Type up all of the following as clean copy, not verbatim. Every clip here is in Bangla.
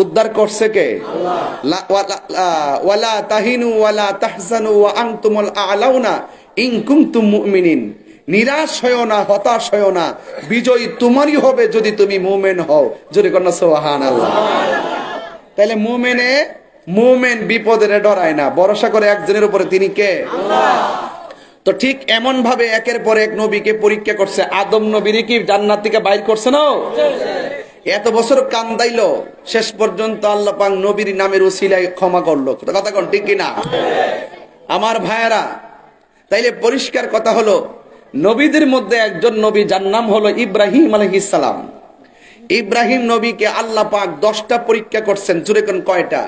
উদ্ধার করছে কে? ওয়ালা তাহিনু ওয়ালা তাহজানু ওয়া আনতুমুল আ'লাউনা ইন কুনতুম মুমিনিন। নিরাশ হয়ো না, হতাশ হয়ো না, বিজয় তোমারই হবে যদি তুমি মুমিন হও। জোরে কন্যা সুবহানাল্লাহ। তাহলে মুমিন বিপদের ডরায় না, ভরসা করে একজনের উপরে, তিনি কে? আল্লাহ। তো ঠিক এমন ভাবে একের পর এক নবীকে পরীক্ষা করছে। আদম নবীর কি জান্নাত থেকে বাইর করছে না? এত বছর কান্দাইলো, শেষ পর্যন্ত আল্লাহ পাক নবীর নামের উসিলায় ক্ষমা করলো। কথা কোন ঠিক কিনা আমার ভাইয়েরা? তাইলে পরিষ্কার কথা হলো, নবীদের মধ্যে একজন নবী, যার নাম হলো ইব্রাহিম আলাইহিস সালাম। ইব্রাহিম নবীকে আল্লাহ পাক 10টা পরীক্ষা করছেন। জোরে কোন কয়টা?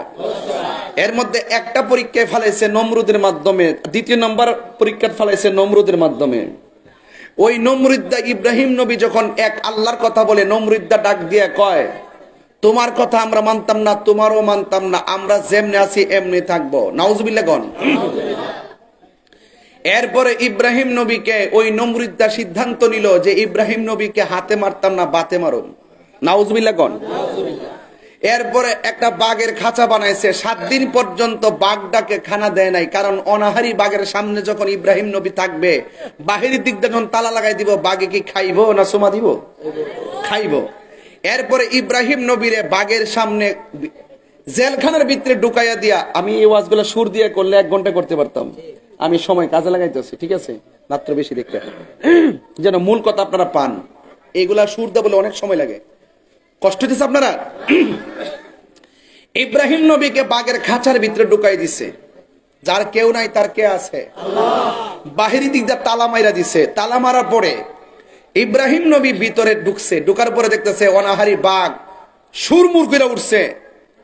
এর মধ্যে একটা পরীক্ষায় ফেলাইছে নমরুদের মাধ্যমে, দ্বিতীয় নম্বর পরীক্ষা ফেলাইছে নমরুদের মাধ্যমে। ওই নমরুদা ইব্রাহিম নবী যখন এক আল্লাহর কথা বলে, নমরুদা ডাক দিয়ে কয়, তোমার কথা আমরা মানতাম না, তোমারও মানতাম না, আমরা যেমনি আছি এমনি থাকবো। নাউজুবিল্লাহ গণ। এরপরে ইব্রাহিম নবীকে ওই নমরুদা সিদ্ধান্ত নিল যে ইব্রাহিম নবীকে হাতে মারতাম না, বাতে মারুম। নাউজুবিল্লাহ গণ। এরপরে একটা বাঘের খাঁচা বানাইছে। 7 দিন পর্যন্ত বাঘটাকে খানা দেয় নাই, কারণ অনাহারি বাঘের সামনে যখন ইব্রাহিম নবী থাকবে, বাহিরের দিক দিয়ে যখন তালা লাগাই দিব, বাঘে কি খাইবো না সুমা দিব? খাইবো। এরপরে ইব্রাহিম নবীরে বাঘের সামনে জেলখানার ভিতরে ঢুকাইয়া দিয়া, আমি এই ওয়াজগুলো সুর দিয়ে করলে 1 ঘন্টা করতে পারতাম। আমি সময় কাজে লাগাইতেছি, ঠিক আছে, মাত্র বেশি দেখতে, যেন মূল কথা আপনারা পান। এগুলা সুর দিয়ে বলে অনেক সময় লাগে, কষ্ট দিচ্ছে আপনারা। ইব্রাহিম নবীকে বাঘের খাঁচার ভিতরে ঢুকাই দিছে। যার কেউ নাই তার কে আছে? বাহিরি দিক দিয়ে তালা মাইরা দিছে। তালা মারার পরে ইব্রাহিম নবী ভিতরে ঢুকছে। ঢুকার পরে দেখতেছে অনাহারি বাঘ সুরমুর করে উঠছে,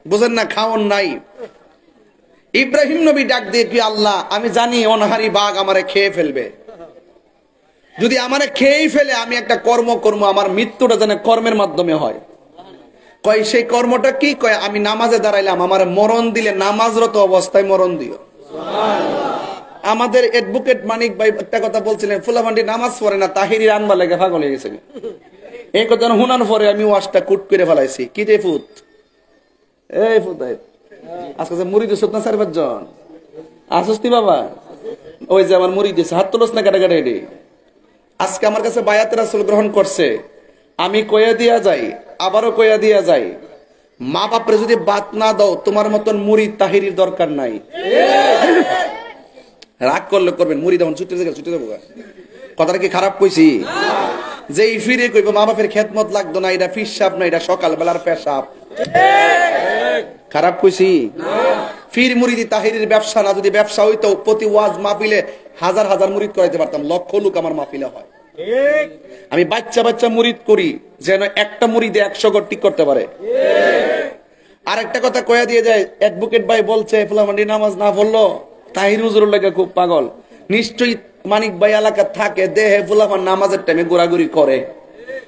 বুঝেন না, খাওন নাই। ইব্রাহিম নবী ডাক দিয়ে, কি আল্লাহ, আমি জানি অনাহারি বাঘ আমারে খেয়ে ফেলবে, যদি আমারে খেয়েই ফেলে আমি একটা কর্ম করবো, আমার মৃত্যুটা যেন কর্মের মাধ্যমে হয়। কয় সেই কর্মটা কি? কয় আমি নামাজে দাঁড়াইলাম, আমার মরণ দিলে নামাজরত অবস্থায় মরণ দিও। আমাদের অ্যাডভোকেট মানিক ভাই একটা কথা বলছিলেন, ফুলাভান্ডি নামাজ পড়ে না, তাহিরি রানবা লেগে পাগল হয়ে গেছে। এই কথা হুনান পরে আমি ওয়াজটা কুট করে ফেলাইছি। কি রে ফুত, এই ফুত আজকে মুড়ি দিস না 4-5 জন আসস্তি বাবা, ওই যে আমার মুড়ি দিছে, হাত তোলস না কাটাকাটা। এটি আজকে আমার কাছে বায়াত রাসূল গ্রহণ করছে। আমি কইয়া দিয়া যাই, আবারও কইয়া দিয়া যাই, মা বাপরে যদি বাত না দাও, তোমার মতন মুরিদ তাহিরির দরকার নাই। রাগ করলে করবেন, মুরিদ এখন ছুটে যাবো। কথাটা কি খারাপ কইছি? যে ফিরে কইব মা বাপের খেদমত লাগতো না, এটা ফিসাব না, এটা সকাল বেলার পেশাব। খারাপ কইছি? ফির মুরিদি তাহিরির ব্যবসা না, যদি ব্যবসা হইতো প্রতি ওয়াজ মাহফিলে 1000 মুরিদ করাইতে পারতাম, লক্ষ লোক আমার মাহফিলে হয়। আমি বাচ্চা মুরিদ করি যেন একটা মুরিদে 100 ঘর ঠিক করতে পারে। আরেকটা কথা কয়া দিয়ে যায়, অ্যাডভোকেট ভাই বলছে ফুলামান্ডি নামাজ না পড়লো তাহির হুজুরের লাগে খুব পাগল। নিশ্চয়ই মানিক ভাই এলাকা থাকে, দেহে ফুলামান নামাজের টাইমে ঘোরাঘুরি করে।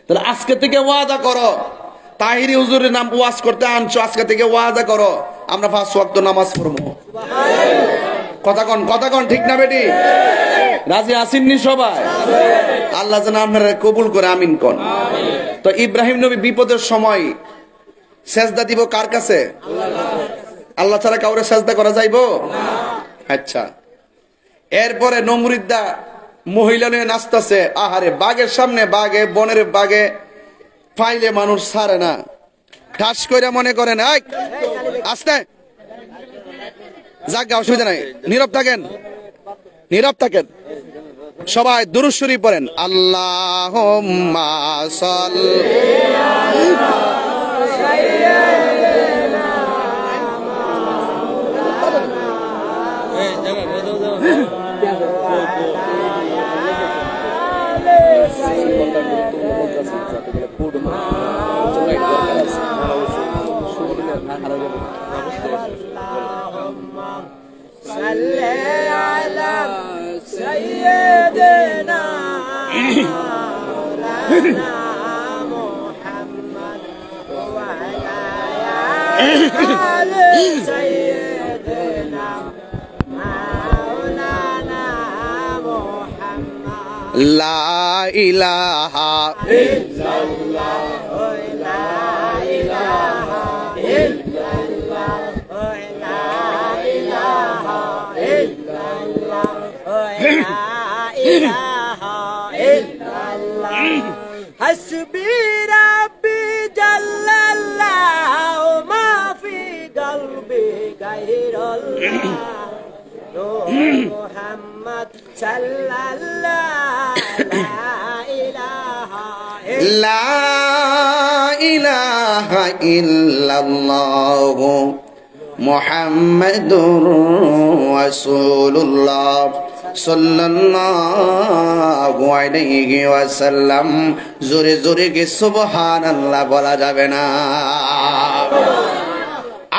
তাহলে আজকে থেকে ওয়াদা করো, তাহিরি হুজুরের নাম ওয়াজ করতে আনছো, আজকে থেকে ওয়াদা করো আমরা 5 ওয়াক্ত নামাজ পড়বো। কথা কন ঠিক না বেটি? রাজি আসেননি সবাই? আল্লাহ যেন আপনারা কবুল করে, আমিন কোন। তো ইব্রাহিম নবী বিপদের সময় সেজদা দিব কার কাছে? আল্লাহ ছাড়া কাউরে সেজদা করা যাইবো? আচ্ছা। এরপরে নমরুদা মহিলা নিয়ে নাচতেছে। আহারে, বাঘের সামনে, বাঘে বনের বাঘে ফাইলে মানুষ ছাড়ে না, ঠাস করে মনে করেন আস্তে যাক, অসুবিধা নাই, নীরব থাকেন। সবাই দুরূদ শরীফ পড়েন। আল্লাহুম্মা লা ইলাহা ইল্লাল্লাহ, লা ইলাহা ইল্লাল্লাহ। মুহাম্মদ সাল্লাল্লাহু লা ইলাহা ইল্লাল্লাহ মুহাম্মাদুর রাসূলুল্লাহ সাল্লাল্লাহু আলাইহি ওয়াসাল্লাম। জোরে জোরে কি সুবহানাল্লাহ বলা যাবে না?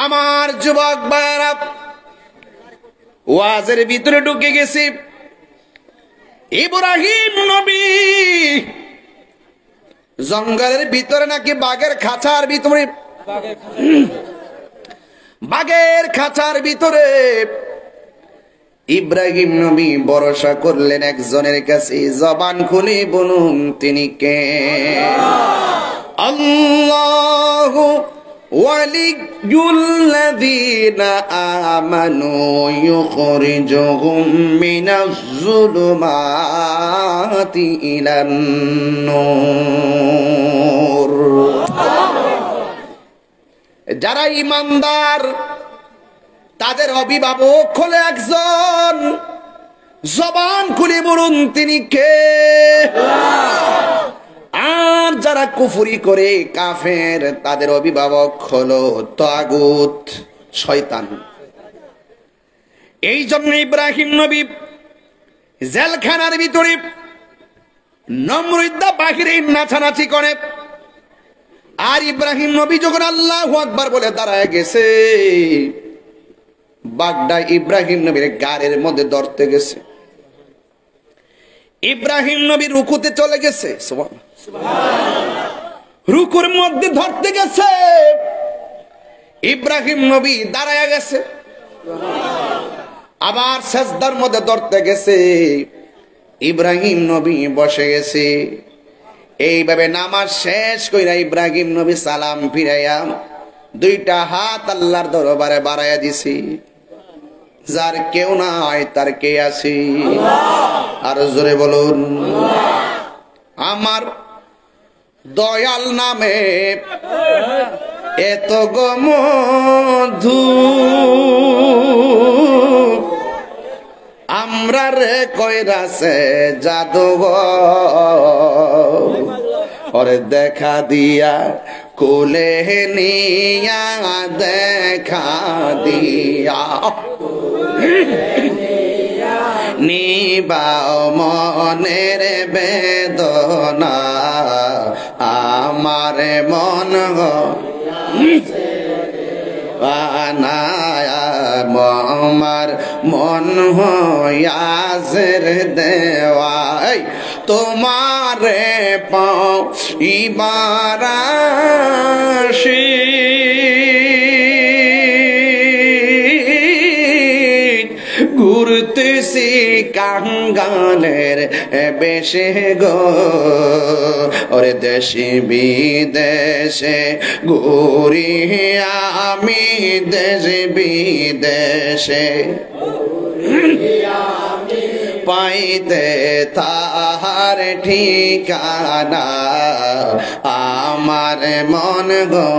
আমার যুবক ভাইরা, ওয়াজের ভিতরে ঢুকে গেছি। ইব্রাহিম নবী জঙ্গলের ভিতরে নাকি বাঘের খাঁচার ভিতরে, বাঘের খাঁচার ভিতরে ইব্রাহিম নবী ভরসা করলেন একজনের কাছে। জবান খুলে বলুন তিনি কে? আল্লাহু ওয়ালিয়ুল্লাযীনা আমানু ইউখরিজুহুম মিনাজ-যুলুমাতি ইলান-নূর। যারা ঈমানদার তাদের অভিভাবক হলো একজন। জবান খুলে বলুন তিনি কে? আর যারা কুফরি করে কাফের তাদের অভিভাবক হলো তাগুত, শয়তান। এই জন্য ইব্রাহিম নবী জেলখানার ভিতরে নমরুদ্দা বাহিরে নাচানাচি করে। আর ইব্রাহিম নবী যখন আল্লাহু আকবার বলে দাঁড়ায় গেছে, বাগদা ইব্রাহিম নবীর গাড়ির মধ্যে ধরতে গেছে। ইব্রাহিম নবী রুকুতে চলে গেছে, রুকুর মধ্যে ধরতে গেছে। ইব্রাহিম নবী দাঁড়ায় গেছে, আবার সেজদার মধ্যে ধরতে গেছে। ইব্রাহিম নবী বসে গেছে। এইভাবে নামাজ শেষ কইরা ইব্রাহিম নবী সালাম ফিরাইয়া দুইটা হাত আল্লাহর দরবারে বাড়াইয়া দিছি। যার কেউ নাই তার কে আছে? আর জোরে বলুন। আমার দয়াল নামে এত গো মধু, আমরা রে কইরাছে জাদু গো। ওরে দেখা দিয়া কোলে নিয়া, দেখা দিয়া নিবাও মনের বেদনা, আমার মন আমার মন হয়াজের দেওয়াই তোমারে পাও ইবারাশি। ঘুরতেছি কাঙ্গালের বেশে গো, ওরে দেশে বিদেশে ঘুরি আমি, দেশে বিদেশে পাইতে তাহার ঠিকানা, আমার মন গো।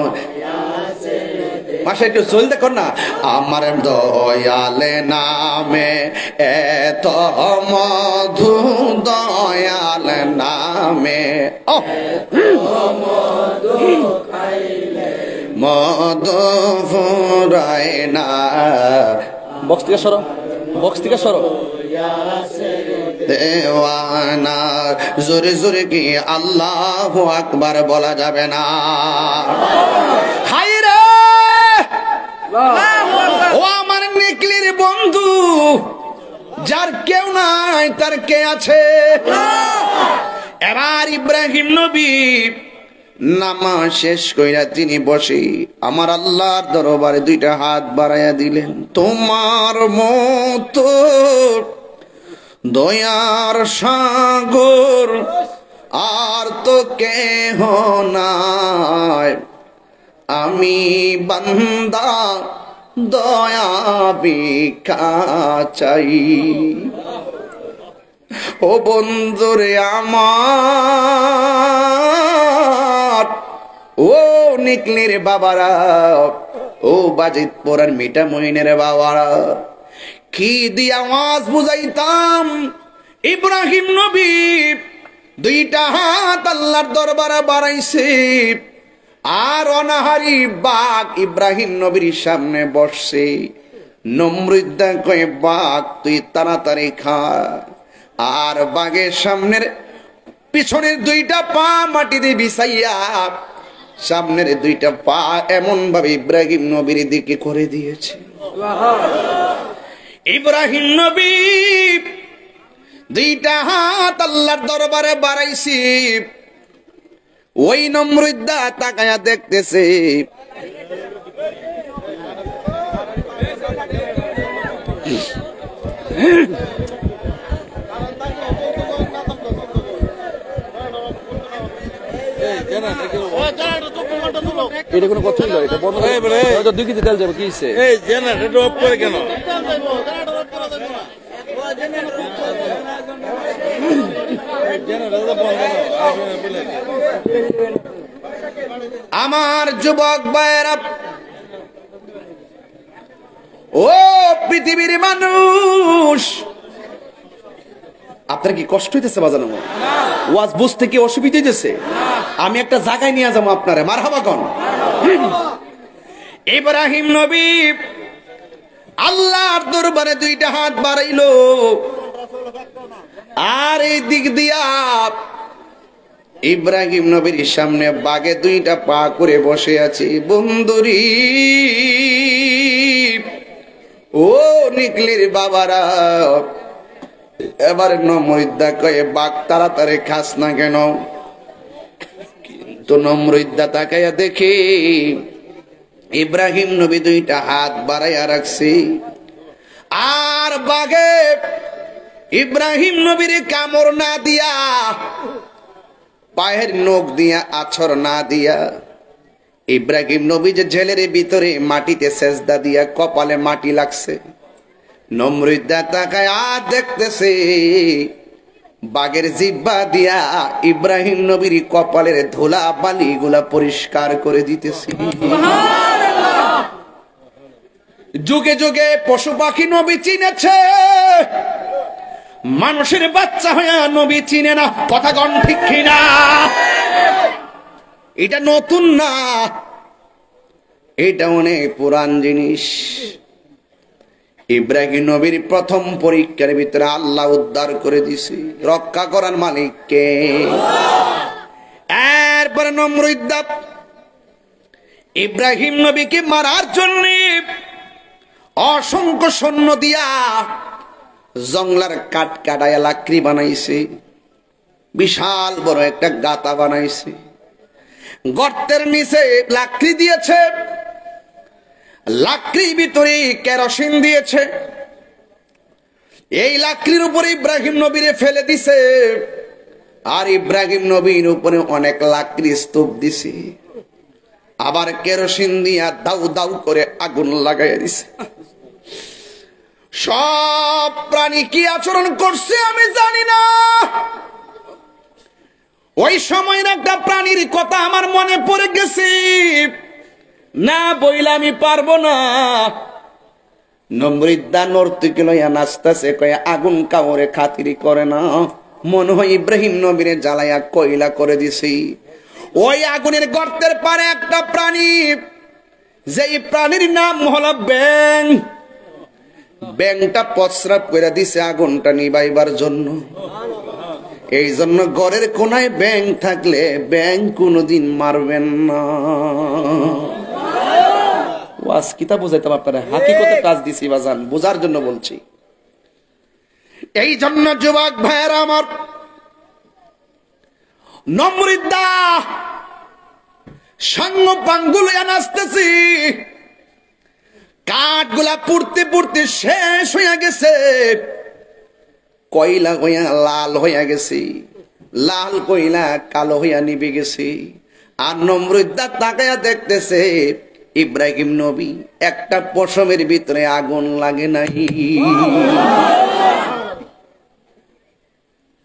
মাসে একটু চল দেখো না। আমার দয়ালে নামে এত মধু, দয়াল নামে মধু ফুরায় না। বক্স থেকে সরো, বক্স থেকে সরো। দেওয়ানা জোরে জোরে কি আল্লাহু আকবার বলা যাবে না? হায়রে ও আমার নিকলির বন্ধু, যার কেউ নাই তার কে আছে? এবার ইব্রাহিম নবী নামাজ শেষ কইরা তিনি বসে আমার আল্লাহর দরবারে দুইটা হাত বাড়াইয়া দিলেন। তোমার মতো দয়ার সাগর আর তো কেহ নাই, আমি বান্দা দয়া ভিক্ষা চাই। ও বন্ধুরে আমার, ও নিকলির বাবারা, ও বাজিতপুরের মিঠা মহিনের বাবারা, কি দিয়ে আওয়াজ বুঝাইতাম? ইব্রাহিম নবী দুইটা হাত আল্লাহর দরবারে বাড়াইছে, আর অনাহারি বাঘ ইব্রাহিম নবীর সামনে বসছে। নমরুদ কয়ে, বাঘ তুই তাড়াতাড়ি খা। আর বাঘের সামনের পিছনের দুইটা পা মাটিতে বিছাইয়া সামনের দুইটা পা এমন ভাবে ইব্রাহিম নবীর দিকে করে দিয়েছে। ইব্রাহিম নবী দুইটা হাত আল্লাহর দরবারে বাড়াইছি। ওই নমরুদ্দা তাকায়া দেখতেছে, এটা কোনো কথা হইলো? এটা বন্ধ হয়ে বলে 2 কেজি তেল যাবে। কি হইছে? এই জেনারেটর অফ করে কেন? আমার যুবক ভাইয়েরা, ও পৃথিবীর মানুষ, আপনার কি কষ্ট হইতেছে বাজানো? ওয়াজ বুঝতে কি অসুবিধা হইতেছে? আমি একটা জায়গায় নিয়ে যাবো আপনারে, মারহাবা কোন। ইব্রাহিম নবী আল্লাহর দরবারে দুইটা হাত বাড়াইলো, আর এই দিক দিয়া ইব্রাহিম নবীর সামনে বাগে দুইটা পা করে বসে আছে। বন্ধুরি, ও নিকলির বাবারা, এবার নমরুদ্দা কয়ে, বাঘ তাড়াতাড়ি খাস না কেন? কিন্তু নমরুদ্দা তাকাইয়া দেখে ইব্রাহিম নবী দুইটা হাত বাড়াইয়া রাখছে, আর বাঘে ইব্রাহিম নবীর কামড় না দিয়া, পায়ের নখ দিয়া আছর না দিয়া, ইব্রাহিম নবী যে জেলের ভিতরে মাটিতে সেজদা দিয়া কপালে মাটি লাগছে। নমরুদ্দা তাকায় আর দেখতেছে বাঘের জিহ্বা দিয়া ইব্রাহিম নবীর কপালের ধুলা বালি গুলা পরিষ্কার করে দিতেছে। যুগে যুগে পশু পাখি নবী চিনেছে, মানুষের বাচ্চা হইয়া নবী চিনে না। কথা কন ঠিক কিনা? এটা নতুন না, এটা অনেক পুরান জিনিস। ইব্রাহিম নবীর প্রথম পরীক্ষার ভিতরে আল্লাহ উদ্ধার করে দিছে। রক্ষা করার মালিককে। এরপরে নমরুদ্দা ইব্রাহিম নবীকে মারার জন্য অসংখ্য সৈন্য দিয়া জঙ্গলার কাঠ কাটাইয়া লাকড়ি বানাইছে, বিশাল বড় একটা গাতা বানাইছে, গর্তের নিচে লাকড়ি দিয়েছে, লাকড়ির ভিতরে কেরোসিন দিয়েছে। এই লাকড়ির উপরে ইব্রাহিম নবীরে ফেলে দিছে, আর ইব্রাহিম নবীর উপরে অনেক লাকড়ি স্তূপ দিছে, আবার কেরোসিন দিয়া দাউ দাউ করে আগুন লাগাইয়া দিছে। সব প্রাণী কি আচরণ করছে আমি জানি না। ওই সময়ের একটা প্রাণীর কথা আমার মনে পড়ে গেছে, না বইলে আমি পারবো না। নমরুদ্দা নর্তকী লইয়া নাচতেছে, কয়ে আগুন কাউরে খাতিরি করে না, মনে হয় ইব্রাহিম নবীরে জ্বালাইয়া কয়লা করে দিছি। ওই আগুনের গর্তের পারে একটা প্রাণী, যেই প্রাণীর নাম হলো ব্যাং। ব্যাংটা প্রস্রাব করে দিছে আগুনটা নিবাইবার জন্য। এই জন্য ঘরের কোনায় ব্যাং থাকলে ব্যাং কোনোদিন মারবেন না। ওয়াজ কিতা বুঝাইতাম আপনারা, হাকিকতে টাচ দিছি বাজান, বোঝার জন্য বলছি। এই জন্য যুবক ভাইয়েরা আমার, নমরুদ্দা সাঙ্গ পাঙ্গুল নাচতেছি, কাঠগুলা পুড়তে পুড়তে শেষ হইয়া গেছে, কয়লা হইয়া লাল হইয়া গেছে, লাল কয়লা কালো হইয়া নিবে গেছে। আর নমরুদ্দা তাকায়া দেখতেছে ইব্রাহিম নবী একটা পশমের ভিতরে আগুন লাগে নাই।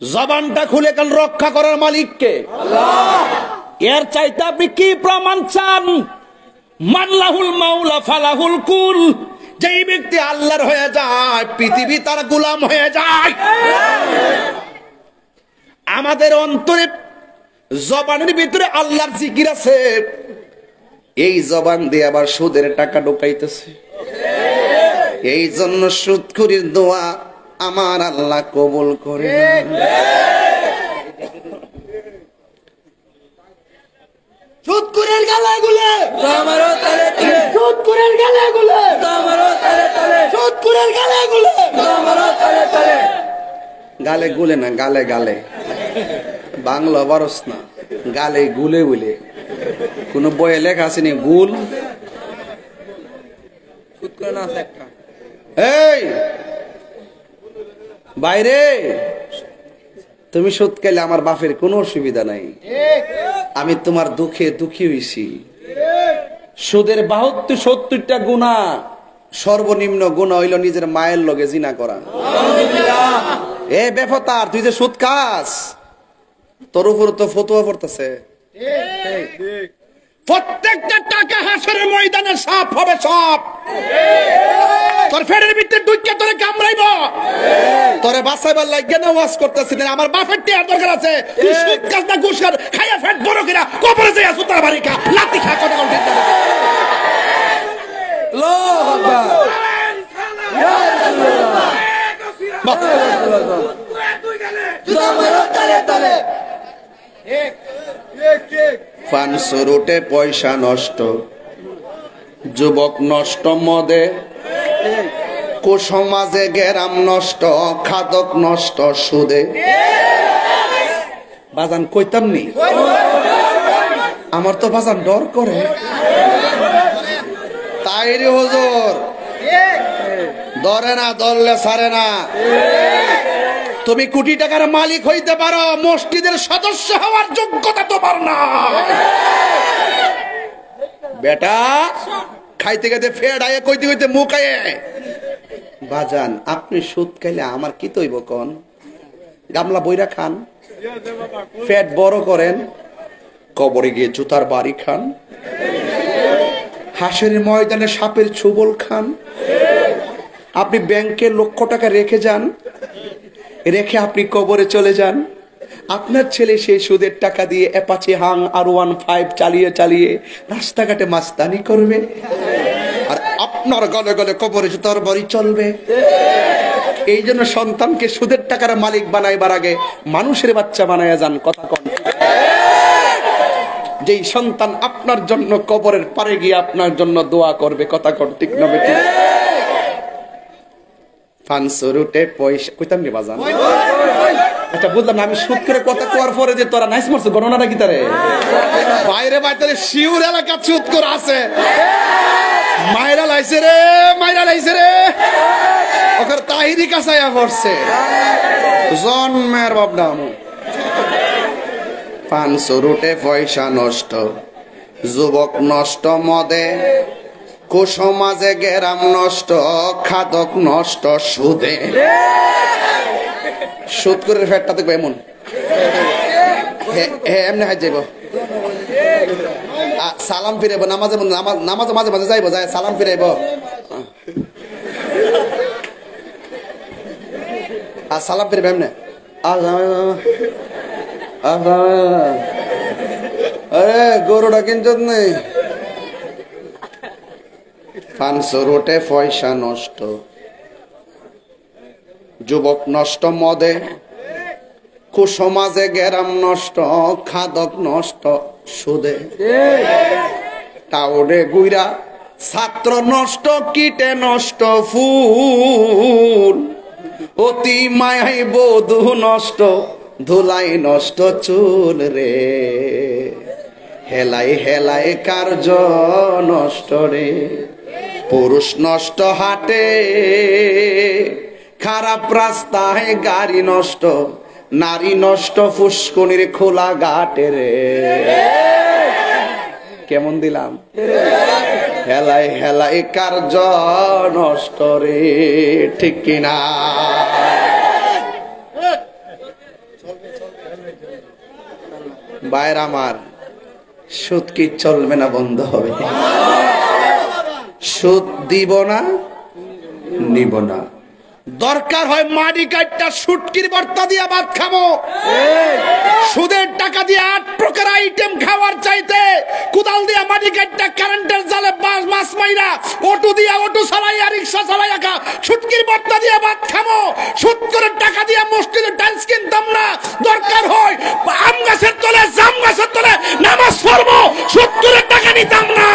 জবানটা খুলে কাল রক্ষা করার মালিককে। এর চাইতে আপনি কি প্রমাণ চান? মানলাহুল মাওলা ফালাহুল কুল, যেই ব্যক্তি আল্লাহর হয়ে যায় পৃথিবী তার গোলাম হয়ে যায়। আমাদের অন্তরে জবানের ভিতরে আল্লাহর জিকির আছে, এই জবান দিয়ে আবার সুদের টাকা ঢুকাইতেছে। এই জন্য সুদখুরির দোয়া আমার আল্লাহ কবুল করে না। সুদখুরের গালাগুলো আমারও তালে তালে, সুদখুরের গালাগুলো আমারও তালে তালে, সুদখুরের গালাগুলো আমারও তালে তালে। গালে গুলে না, গালে গালে, বাংলা বারস না, গালে গুলে বলে কোন বইয়ে লেখা আছে নি গুল? এই বাইরে তুমি সুদ খাইলে আমার বাপের কোনো অসুবিধা নাই, আমি তোমার দুঃখে দুঃখী হইছি। সুদের 72-70টা গুনাহ, সর্বনিম্ন গুনাহ হইল নিজের মায়ের লগে জিনা করা। এ বেফতার, তুই যে সুদ খাস, তোর উপর তো ফতোয়া পড়তেছে। প্রত্যেকটা টাকা হাসরের ময়দানে সাপ হবে, সাপ তোর ফেরের ভিতরে ঢুকে তোরে কামড়াইব। তোরে বাঁচাইবার লাগে না ওয়াজ করতেছিস, আমার বাপের টিয়ার দরকার আছে। তুই সুদ খাস না ঘুষ খাস, খাইয়া ফেট বড় কইরা কবরে যাইয়া সুতার বাড়ি খা, লাতি খা, কথা বল। আল্লাহু আকবার। পাঁচশো রুটে পয়সা নষ্ট, যুবক নষ্ট মদে, কুসমাজে গেরাম নষ্ট, খাদক নষ্ট সুদে। বাজান কইতাম নি, আমার তো বাজান ডর করে। তাই রে হুজুর, ধরে না, ধরলে ছাড়ে না। তুমি কোটি টাকার মালিক হইতে পারো, মসজিদের সদস্য হওয়ার যোগ্যতা তোমার না। বেটা খাইতে খাইতে ফেড আয়ে, কইতে কইতে মুখ আয়ে। বাজান আপনি সুদ খাইলে আমার কি তৈব কোন? গামলা বইরা খান, পেট বড় করেন, কবরে গিয়ে জুতার বাড়ি খান, হাসের ময়দানে সাপের ছুবল খান। আপনি ব্যাংকে লক্ষ টাকা রেখে যান, রেখে আপনি কবরে চলে যান। আপনার ছেলে সেই সুদের টাকা দিয়ে অ্যাপাচি হাং R15 চালিয়ে চালিয়ে রাস্তাঘাটে মাস্তানি করবে, আর আপনার গলে গলে কবরে জুতার বাড়ি চলবে। এই জন্য সন্তানকে সুদের টাকার মালিক বানাইবার আগে মানুষের বাচ্চা বানায়া যান। কথা কন। যেই সন্তান আপনার জন্য কবরের পারে গিয়ে আপনার জন্য দোয়া করবে। কথা কন, ঠিক না বেঠিক? 500 রুটে পয়সা কইতাম নি বাজান। আচ্ছা বুঝলাম না, আমি সুদ করে কথা কোয়ার পরে যে তোরা নাইস মারছ, গণনাটা কি তারে? বাইরে বাইরে শিউর এলাকা সুদ করে আছে, মাইরা লাইছে রে, মাইরা লাইছে রে, ওখানে তাহিরি কাছাইয়া পড়ছে জন্মের বাপডাম। 500 রুটে পয়সা নষ্ট, যুবক নষ্ট মদে, কুসমাজে গেরাম নষ্ট, খাদক নষ্ট সুদে। সুদ করে ফেটটা দেখবো এমন এমনি হাই যাইব, সালাম ফিরাইব, নামাজে নামাজে মাঝে মাঝে যাইব, যায় সালাম ফিরাইব, আর সালাম ফিরাইব এমনি। আরে গরুটা কিনছত নেই। 500 রুটে পয়সা নষ্ট, যুবক নষ্ট মদে, কুসমাজে গেরাম নষ্ট, খাদক নষ্ট সুদে। টাউডে গুইরা ছাত্র নষ্ট, কীটে নষ্ট ফুল, অতি মায়াই বধূ নষ্ট, ধুলাই নষ্ট চুল রে, হেলাই হেলাই কার্য নষ্ট রে। পুরুষ নষ্ট হাটে, খারাপ রাস্তায় গাড়ি নষ্ট, নারী নষ্ট ফুসকুনির খোলা ঘাটে রে। কেমন দিলাম? হেলাই হেলাই কার্য নষ্ট রে, ঠিক কিনা? বাইর আমার, সুদ কি চলবে না, বন্ধ হবে? সুদ দিব না, নিব না। দরকার হয় মাটি কাটটা শুটকির ভর্তা দিয়া ভাত খাবো। সুদের টাকা দিয়ে 8 প্রকার আইটেম খাওয়ার চাইতে কুদাল দিয়া মাটি কাটটা কারেন্টের জালে মাছ মাইরা অটো দিয়া অটো চালাইয়া রিক্সা চালাইয়া খা শুটকির ভর্তা দিয়া ভাত খাবো। সুদ করে টাকা দিয়া মসজিদে টাইলস কিনতাম না। দরকার হয় আম গাছের তলে জাম গাছের তলে নামাজ পড়বো, সুদ করে টাকা নিতাম না।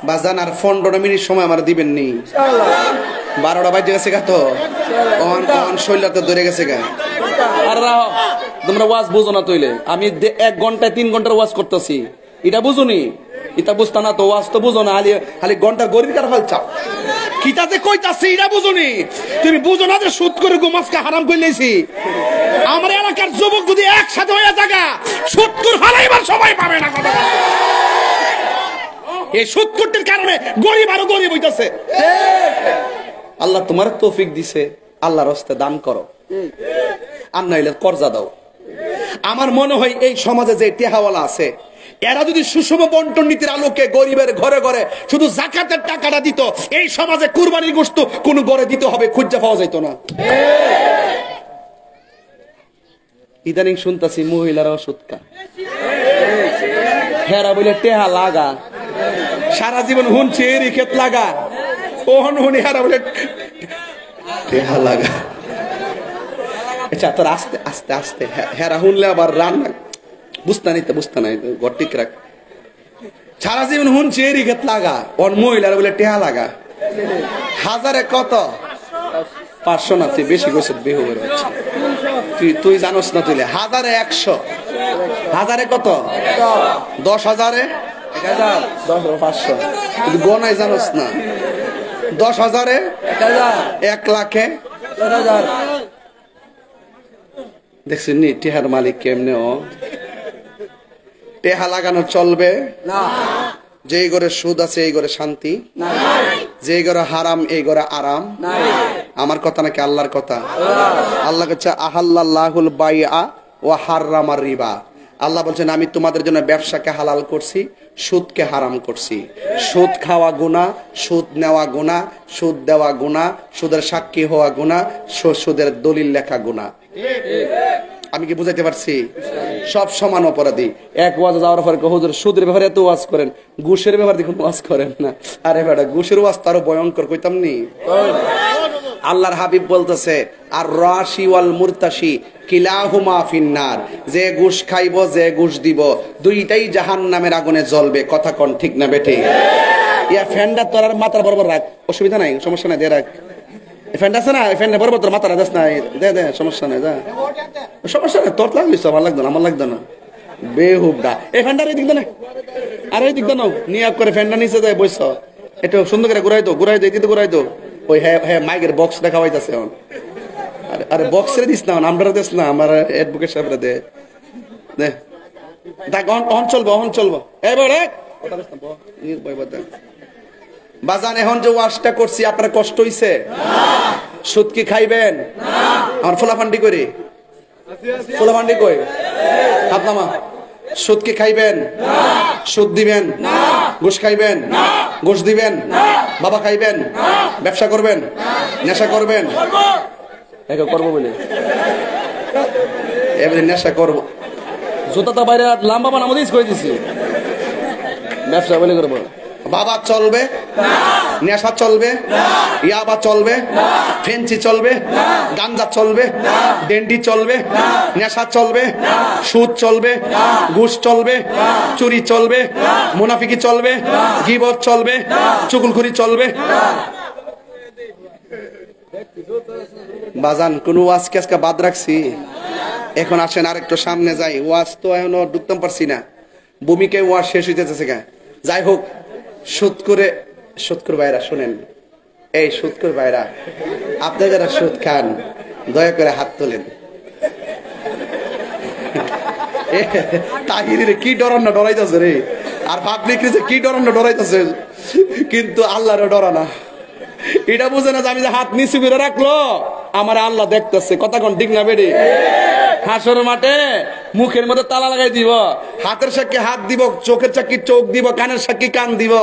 বাজান আর 15 মিনিট সময় আমার দিবেন নি? 12টা বাজে গেছে গা, তো শৈলা তো ধরে গেছে গা। আর তোমরা ওয়াজ বুঝো না তৈলে, আমি 1 ঘন্টায় 3 ঘন্টার ওয়াজ করতেছি, এটা বুঝুনি? এটা বুঝতা না তো, ওয়াজ তো বুঝো না, খালি ঘন্টা গরিব কার ফল চাও। কিতাতে কইতাছি এটা বুঝুনি? তুমি বুঝো না যে সুদ করে গোমাসকে হারাম কইলেছি। আমার এলাকার যুবক যদি একসাথে হয়ে থাকা সুদ করে ফালাইবার সময় পাবে না। কথা এই সুদ করতের কারণে গরিব আরো গরিব হইতাছে। আল্লাহ তোমার তৌফিক দিছে, আল্লাহর রাস্তায় দান করো, আর নাইলে কর্জা দাও। আমার মনে হয় এই সমাজে যে টেহাওয়ালা আছে, এরা যদি সুষম বন্টন নীতির আলোকে গরিবের ঘরে ঘরে শুধু যাকাতের টাকাটা দিত, এই সমাজে কুরবানির গোশত কোন ঘরে দিতে হবে খুঁজে পাওয়া যাইতো না। ইদানিং শুনতাছি মহিলারাও সুৎকা, হেরা বলে টেহা লাগা, সারা জীবন হুনছি এরই ক্ষেত লাগা, ওহন হুনি হেরা বলে টেহা লাগা। আচ্ছা তোর আস্তে আস্তে আস্তে হেরা হুনলে আবার রান্না বুঝতা নাই ঘর ঠিক রাখ। সারা জীবন হুনছি এরই ক্ষেত লাগা, ওর মহিলারা বলে টেহা লাগা। হাজারে কত? 500 না, তুই বেশি কইছিস, বেহু বের হচ্ছে। তুই জানোস না, তুই হাজারে 100, হাজারে কত? 10,000, 500 তুই গনাই জানোস না। 10,000, 1 লাখে, দেখছেন নি টেহার মালিক কেমনে? ও টেহা লাগানো চলবে না। যেই ঘরে সুদ আছে এই ঘরে শান্তি, যেই ঘরে হারাম এই ঘরে আরাম। আমার কথা নাকি আল্লাহর কথা? আল্লাহ বলছে আহাল্লাহুল বাইআ ওয়া হাররামার রিবা। আল্লাহ বলছেন আমি তোমাদের জন্য ব্যবসাকে হালাল করছি, সুদকে হারাম করছি। সুদ খাওয়া গুনাহ, সুদ নেওয়া গুনাহ, সুদ দেওয়া গুনাহ, সুদের সাক্ষী হওয়া গুনাহ, সুদের দলিল লেখা গুনাহ। আমি কি বুঝাইতে পারছি? সব সমান অপরাধী। এক ওয়াজ যাওয়ার পরে হুজুর সুদের ব্যাপারে এত ওয়াজ করেন, ঘুষের ব্যাপারে দেখুন ওয়াজ করেন না। আরে বেটা, ঘুষের ওয়াজ তারও ভয়ঙ্কর, কইতাম নি? আল্লাহর হাবিব বলতেছে আর রাশি ওয়াল মুরতাশি কিলাহুমা ফিন্নার, যে ঘুষ খাইব যে ঘুষ দিব দুইটাই জাহান্নামের আগুনে জ্বলবে। কথা কোন ঠিক না বেটি? ইয়া ফ্যানটা তোর আর মাথার বরাবর রাখ, অসুবিধা নাই, সমস্যা নাই, দিয়ে রাখ। ফ্যানটা আছে না, ফ্যানটা বরাবর তোর মাথার দেশ না, দে সমস্যা নাই, যা সমস্যা নাই। তোর লাগলিস, আমার লাগতো না, আমার লাগতো না, বেহুবডা। এই ফ্যানটার এই দিক দে না, আর এই দিক দে নাও, নিয়ে করে ফ্যানটা নিচে যায় বইস, একটু সুন্দর করে ঘুরাই দো, ঘুরাই দো। ওই হ্যাঁ মাইকের বক্স দেখা হইতাছে এখন। আরে বক্সের দিস না, আমরা দিস না, আমার অ্যাডভোকেট সাহেবরা দে দেখ, অন চলবো। এই বড় বাজান, এখন যে ওয়াশটা করছি আপনার কষ্ট হইছে? সুদ কি খাইবেন? আমার ফোলাফান্ডি করি, ফোলাফান্ডি কই হাত নামা। সুদ কি খাইবেন? সুদ দিবেন? ঘুষ খাইবেন? ঘুষ দিবেন? বাবা খাইবেন? ব্যবসা করবেন? নেশা করবেন? করবো বলে এবারে নেশা করবো, জুতা বাইরে লাম্বা বানাবো দিস করে দিছি, ব্যবসা বলে করবো। বাবা চলবে? নেশা চলবে? ইয়াবা চলবে? ফেন্সি চলবে? গাঞ্জা চলবে? ডেন্ডি চলবে? নেশা চলবে? সুদ চলবে? ঘুষ চলবে? চুরি চলবে? মুনাফিকি চলবে? গীবত চলবে? চুগলখুরি চলবে? বাজান কোন ওয়াজ কি আজকে বাদ রাখছি? এখন আসেন আর একটু সামনে যাই। ওয়াজ তো এখনো ঢুকতে পারছি না, ভূমিকায় ওয়াজ শেষ হইতেছে। যাই হোক, সুদখোর ভাইরা শুনেন, এই সুদখোর ভাইরা, আপনি যারা সুদ খান দয়া করে হাত তোলেন। তাহিরে কি ডরাইতেছে রে, আর পাবলিক কি ডরাইতেছে, কিন্তু আল্লাহরে ডরা না। এটা বুঝে না যে আমি যে হাত নিচু করে রাখলো আমার আল্লাহ দেখতেছে, কথা কোন ঠিক না বেড়ে? হাসর মাঠে মুখের মধ্যে তালা লাগাই দিব, হাতের সাক্ষী হাত দিব, চোখের সাক্ষী চোখ দিব, কানের সাক্ষী কান দিব,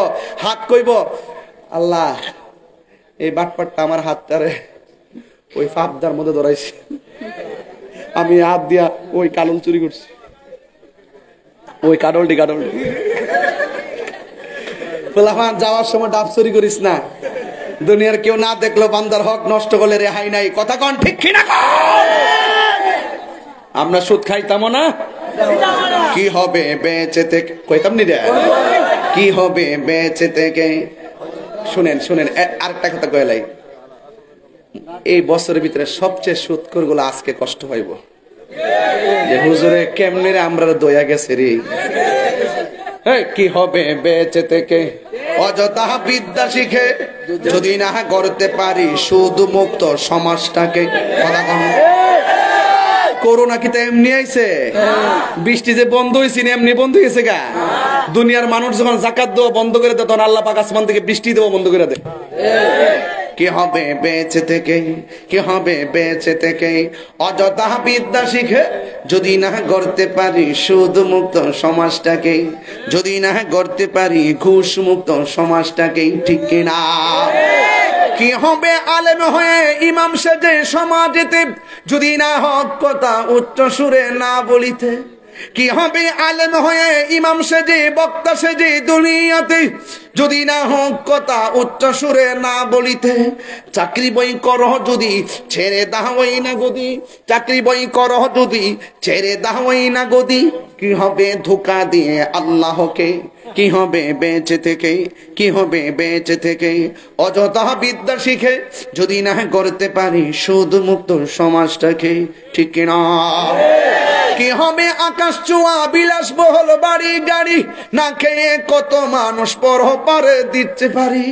হাত কইব আল্লাহ এই বাটপাটটা আমার হাতটারে ওই ফাপদার মধ্যে ধরাইছি, আমি হাত দিয়া ওই কালল চুরি করছি, ওই কাডলটি পোলাপান যাওয়ার সময় ডাব চুরি করিস না, দুনিয়ার কেউ না দেখলো বান্দার হক নষ্ট করলে রেহাই নাই, কথা কন ঠিক কিনা? আমরা সুদ খাইতাম না, কি হবে বেঁচে থেকে, কইতাম নি রে, কি হবে বেঁচে থেকে। শুনেন আরেকটা কথা কইলাই, এই বছরের ভিতরে সবচেয়ে সুদখোর গুলো আজকে কষ্ট হইব, যে হুজুরে কেমনে রে আমরা দয়া গেছে রে। কি হবে বেঁচে থেকে, অযথা বিদ্যা শিখে যদি না করতে পারি সুদ মুক্ত সমাজটাকে, কথা কন। করোনা কি তো এমনি আইছে? বৃষ্টি যে বন্ধ হয়েছে এমনি বন্ধ হয়েছে গা? দুনিয়ার মানুষ যখন যাকাত দেওয়া বন্ধ করে দেয় তখন আল্লাহ পাক আসমান থেকে বৃষ্টি দেওয়া বন্ধ করে দেয়। কি হবে বেঁচে থেকে, কি হবে বেঁচে থেকে, অযথা বিদ্যা শিখে যদি না গড়তে পারি সুদ মুক্ত সমাজটাকে, যদি না গড়তে পারি ঘুষ মুক্ত সমাজটাকে, ঠিক কিনা? কি হবে আলেম হয়ে ইমাম সেজে সমাজেতে যদি না হক কথা উচ্চ সুরে না বলিতে, কি হবে আলেম হয়ে ইমাম সেজে বক্তা সেজে দুনিয়াতে যদি না হক কথা উচ্চ সুরে না বলিতে, চাকরি বই করহ যদি ছেড়ে দাওই না গদি, চাকরি বই করহ যদি ছেড়ে দাওই না গদি, কি হবে ধোঁকা দিয়ে আল্লাহকে, কি হবে বেঁচে থেকে, কি হবে বেঁচে থেকে, অযথা বিদ্যা শিখে যদি না করতে পারি সুদ মুক্ত সমাজটাকে, ঠিক কিনা? কি হবে আকাশ ছোঁয়া বিলাসবহুল বাড়ি গাড়ি না খেয়ে কত মানুষ পরপারে দিতে পারি,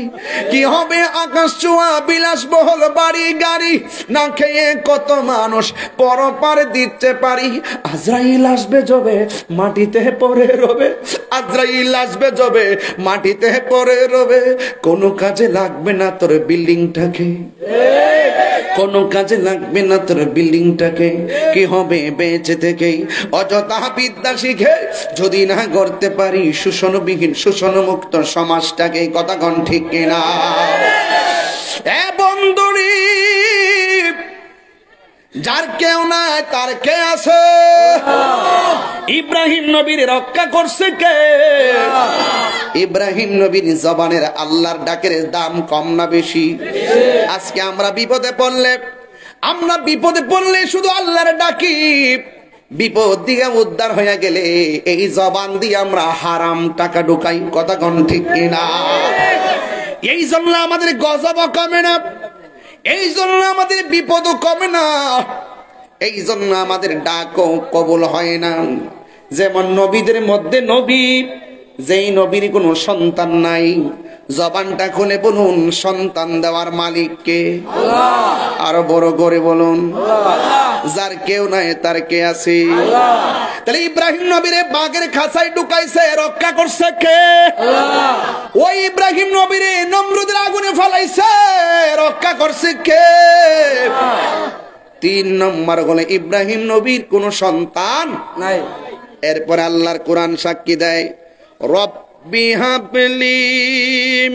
কি হবে আকাশ ছোঁয়া বিলাসবহুল বাড়ি গাড়ি না খেয়ে কত মানুষ পরপারে দিতে পারি। আজরাইল আসবে যবে মাটিতে পড়ে রবে, আজরাইল আসবে যবে মাটিতে পড়ে রবে, কোনো কাজে লাগবে না তোর বিল্ডিংটাকে, কোনো কাজে লাগবে না তোর বিল্ডিংটাকে, কি হবে বেঁচে থেকে, অযথা বিদ্যা শিখে যদি না করতে পারি শোষণবিহীন শোষণ মুক্ত সমাজটাকে, কথা কন ঠিক কিনা? এ বন্ধুরি, যার কেউ নাই তার কে আছে? ইব্রাহিম নবীর রক্ষা করছে কে? ইব্রাহিম নবীর জবানের আল্লাহর ডাকের দাম কম না বেশি? আজকে আমরা বিপদে পড়লে শুধু আল্লাহর ডাকি, বিপদ দিয়ে উদ্ধার হয়ে গেলে এই জবান দিয়ে আমরা হারাম টাকা ঢুকাই, কথা কোন ঠিক কিনা? এই জন্য আমাদের গজব কমে না, এই জন্য আমাদের বিপদও কমে না, এই জন্য আমাদের ডাকও কবুল হয় না। যেমন নবীদের মধ্যে নবী, যেই নবীর কোনো সন্তান নাই, জবানটা খুলে বলুন সন্তান দেওয়ার মালিককে? আরো বড় করে বলুন, যার কেউ নাই তার কে আছে? তাহলে ইব্রাহিম নবীরে বাঘের খাঁচায় ঢুকাইছে, রক্ষা করছে কে? ওই ইব্রাহিম নবীরে নমরুদের আগুনে ফেলাইছে, রক্ষা করছে কে? 3 নম্বর হলো ইব্রাহিম নবীর কোনো সন্তান নাই। এরপর আল্লাহর কোরআন সাক্ষী দেয়, রব্বি হাবলি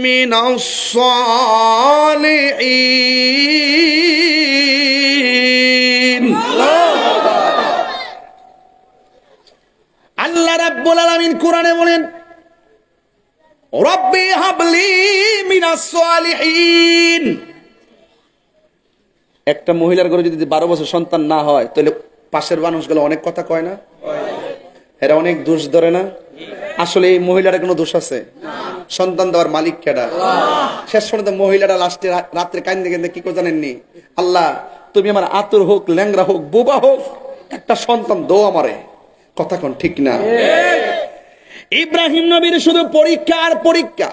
মিনাস সালিহিন। আল্লাহ রাব্বুল আলামিন কোরআনে বলেন, রব্বি হাবলি মিনাস সালিহিন। একটা মহিলার ঘরে যদি 12 বছর সন্তান না হয় তাহলে পাশের মানুষগুলো অনেক কথা কয় না, এরা অনেক দোষ ধরে না? আসলে এই মহিলার কোনো দোষ আছে? সন্তান দেওয়ার মালিক কেডা? শেষ পর্যন্ত মহিলারা লাস্টে রাত্রে কান্দে কান্দে কি করে জানেননি, আল্লাহ তুমি আমার আতর হোক, ল্যাংরা হোক, বোবা হোক, একটা সন্তান দাও আমারে, কথা কোন ঠিক না? ইব্রাহিম নবীর শুধু পরীক্ষা আর পরীক্ষা,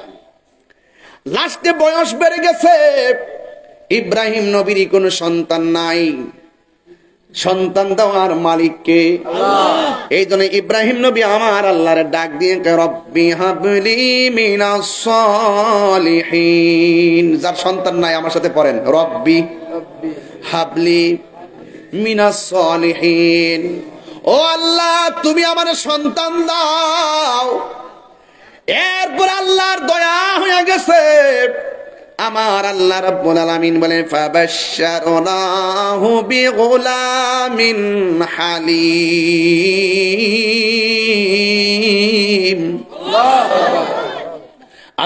লাস্টে বয়স বেড়ে গেছে, ইব্রাহিম নবীর কোনো সন্তান নাই, সন্তান দেওয়ার মালিককে? এই জন্য ইব্রাহিম নবী আমার আল্লাহর ডাক দিয়ে রব্বি হাবলি মিনাস সালিহিন। যার সন্তান নাই আমার সাথে পড়েন, রব্বি হাবলি মিনাস সলিহিন। ও আল্লাহ, তুমি আমার সন্তান দাও। এরপর আল্লাহর দয়া হয়ে গেছে। আমার আল্লাহ রাব্বুল আলামিন বলেন ফাবাশশারনাহু বিগুলামিন হালিম।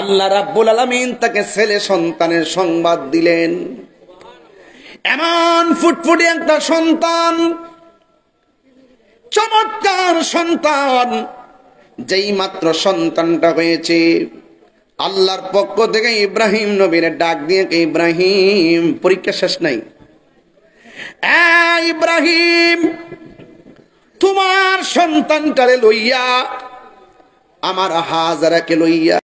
আল্লাহ রাব্বুল আলামিন তাকে ছেলে সন্তানের সংবাদ দিলেন। এমন ফুটফুটে একটা সন্তান, চমৎকার সন্তান। যেই মাত্র সন্তানটা হয়েছে, আল্লাহর পক্ষ থেকে ইব্রাহিম নবীর ডাক দিয়ে, ইব্রাহিম, পরীক্ষা শেষ নাই, ইব্রাহিম তোমার সন্তানটারে লইয়া আমার হাজারাকে লইয়া